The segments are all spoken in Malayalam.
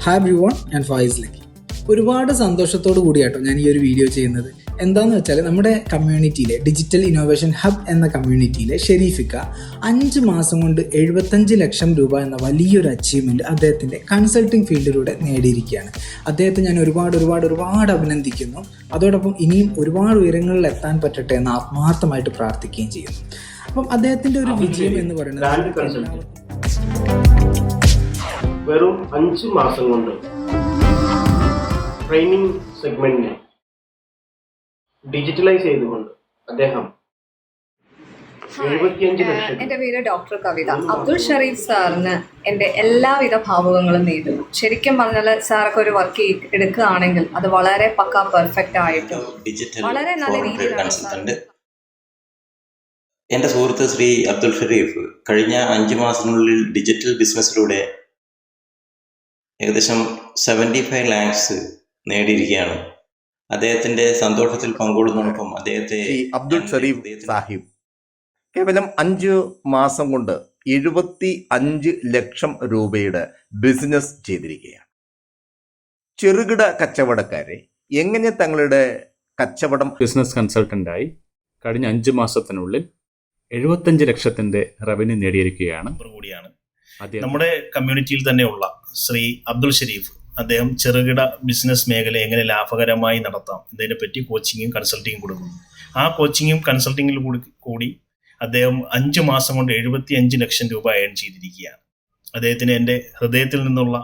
ഹായ് എവരിവൺ, ഞാൻ ഫായിസ് ലക്കി. ഒരുപാട് സന്തോഷത്തോടു കൂടിയാട്ടോ ഞാൻ ഈ ഒരു വീഡിയോ ചെയ്യുന്നത്. എന്താണെന്ന് വെച്ചാൽ നമ്മുടെ കമ്മ്യൂണിറ്റിയിലെ ഡിജിറ്റൽ ഇന്നോവേഷൻ ഹബ് എന്ന കമ്മ്യൂണിറ്റിയിലെ ഷെരീഫിക്ക 5 മാസം കൊണ്ട് 75 ലക്ഷം രൂപ എന്ന വലിയൊരു അച്ചീവ്മെൻറ്റ് അദ്ദേഹത്തിൻ്റെ കൺസൾട്ടിങ് ഫീൽഡിലൂടെ നേടിയിരിക്കുകയാണ്. അദ്ദേഹത്തെ ഞാൻ ഒരുപാട് അഭിനന്ദിക്കുന്നു. അതോടൊപ്പം ഇനിയും ഒരുപാട് ഉയരങ്ങളിൽ എത്താൻ പറ്റട്ടെ എന്ന് ആത്മാർത്ഥമായിട്ട് പ്രാർത്ഥിക്കുകയും ചെയ്യുന്നു. അപ്പം അദ്ദേഹത്തിൻ്റെ ഒരു വിജയം എന്ന് പറയുന്നത് വെറും 5 മാസം കൊണ്ട് ട്രെയിനിങ് സെഗ്മെന്റിനെ ഡിജിറ്റലൈസ് ചെയ്തുകൊണ്ട് അദ്ദേഹം 75 ലക്ഷം. എൻ്റെ പേര് ഡോക്ടർ കവിത. അബ്ദുൾ ഷരീഫ് സാറിന് എൻ്റെ എല്ലാവിധ ഭാവുകങ്ങളും നേടുന്നു. ശരിക്കും പറഞ്ഞാൽ സാറൊക്കെ ഒരു വർക്ക് എടുക്കുകയാണെങ്കിൽ അത് വളരെ പക്ക പെർഫെക്റ്റ് ആയിട്ടും വളരെ നല്ല രീതിയിലാണ്. എൻ്റെ സുഹൃത്ത് ശ്രീ അബ്ദുൾ ഷരീഫ് കഴിഞ്ഞ 5 മാസത്തിനുള്ളിൽ ഡിജിറ്റൽ ബിസിനസ്സിലൂടെ ഏകദേശം 75 ലാക്സ് നേടിയിരിക്കുകയാണ്. അദ്ദേഹത്തിന്റെ സന്തോഷത്തിൽ പങ്കുകൊള്ളുന്നതോടൊപ്പം അദ്ദേഹത്തെ അബ്ദുൾ ഷരീഫ് സാഹിബ് കേവലം 5 മാസം കൊണ്ട് 75 ലക്ഷം രൂപയുടെ ബിസിനസ് ചെയ്തിരിക്കുകയാണ്. ചെറുകിട കച്ചവടക്കാരെ എങ്ങനെ തങ്ങളുടെ കച്ചവടം ബിസിനസ് കൺസൾട്ടൻ്റായി കഴിഞ്ഞ 5 മാസത്തിനുള്ളിൽ 75 ലക്ഷത്തിൻ്റെ റവന്യൂ നേടിയിരിക്കുകയാണ്. നമ്മുടെ കമ്മ്യൂണിറ്റിയിൽ തന്നെയുള്ള ശ്രീ അബ്ദുൾ ഷരീഫ് അദ്ദേഹം ചെറുകിട ബിസിനസ് മേഖല എങ്ങനെ ലാഭകരമായി നടത്താം എന്നതിനെ പറ്റി കോച്ചിങ്ങും കൺസൾട്ടിങ്ങും കൊടുക്കുന്നു. ആ കോച്ചിങ്ങും കൺസൾട്ടിങ്ങിൽ കൂടി അദ്ദേഹം 5 മാസം കൊണ്ട് 75 ലക്ഷം രൂപ ഏൺ ചെയ്തിരിക്കുകയാണ്. അദ്ദേഹത്തിന് എൻ്റെ ഹൃദയത്തിൽ നിന്നുള്ള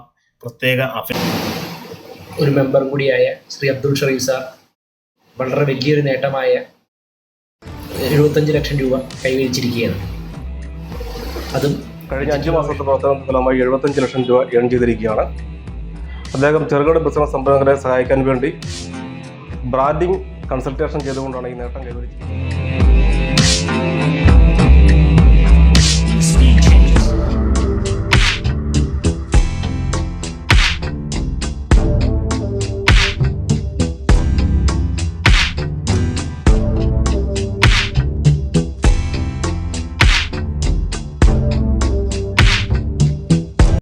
പ്രത്യേക ഒരു മെമ്പർ കൂടിയായ ശ്രീ അബ്ദുൾ ഷരീഫ് സാർ വളരെ വലിയൊരു നേട്ടമായ 75 ലക്ഷം രൂപ കൈവരിച്ചിരിക്കുകയാണ്. അതും കഴിഞ്ഞ 5 മാസത്തെ പ്രവർത്തനം ഫലമായി 75 ലക്ഷം രൂപ ഏൺ ചെയ്തിരിക്കുകയാണ്. അദ്ദേഹം ചെറുകിട ബിസിനസ് സംരംഭകരെ സഹായിക്കാൻ വേണ്ടി ബ്രാൻഡിംഗ് കൺസൾട്ടേഷൻ ചെയ്തുകൊണ്ടാണ് ഈ നേട്ടം കൈവരിച്ചിരിക്കുന്നത്.